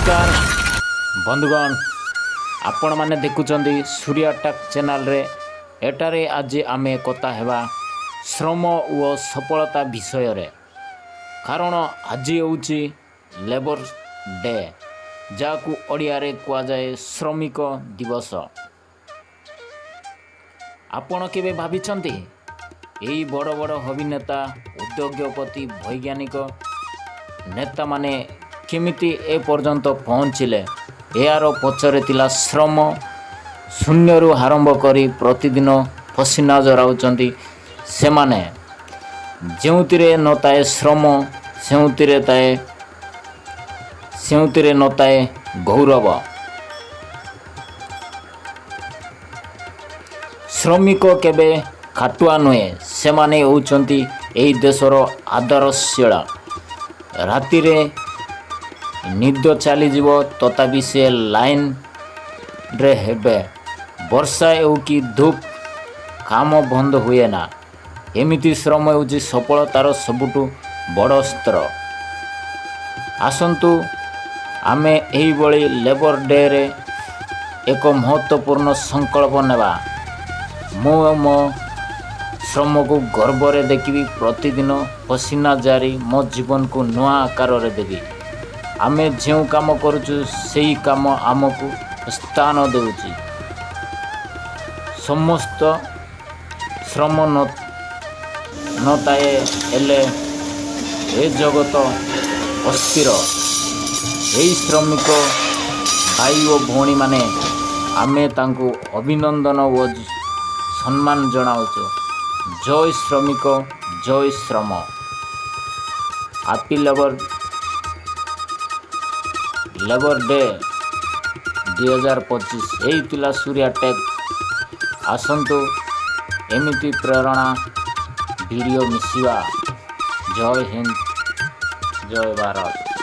नमस्कार बंधुगण, आपण माने देखुचंदी सूर्या टक चैनल रे। एटारे आज आमे कथा हेबा श्रम और सफलता विषय रे। कारण आज होउची लेबर डे, जाकू ओडिया रे कुआ जाए श्रमिक दिवस। आपण केबे भाबिचंती एई बड़ बड़ अभिनेता, उद्योगपति, वैज्ञानिक नेता माने केमिति ए पर्यंत पहुँचिले? यार पछरे तिला श्रम। शून्यरू आरंभ करी प्रतिदिन पसीना जराउचंती सेमाने। जेउतिरे नताए श्रम सेउतिरे नताए गौरव। श्रमिक केबे खाटुआ नुहे, सेमाने होउचंती एई देशर आदर्शशिला। राति रे निद चलीजीव तथापि से लाइन रे हेबे। वर्षा हो कि धूप काम बंद हुए ना। एमिति श्रम होउची सफलतार सबुठु बड़ अस्त्र। आसंतु आमे एही बळी लेबर डे रे एक महत्वपूर्ण संकल्प नेबा। मो श्रम को गर्व रे देखिबी। प्रतिदिन पसीना जारी मो जीवन को नुआ आकार रे देबी। आमे जो काम करूचु सेही काम आमको स्थान देउची। समस्त श्रम नताए एले ए जगत अस्थिर। एही श्रमिक भाई और भौणी माने आमे तांको अभिनंदन और सम्मान जनाउछु। जय श्रमिक, जय श्रम। Happy labour day 2025। यही तिला सूर्या टेक। आसंतु एमिति प्रेरणा वीडियो मिसिवा। जय हिंद, जय भारत।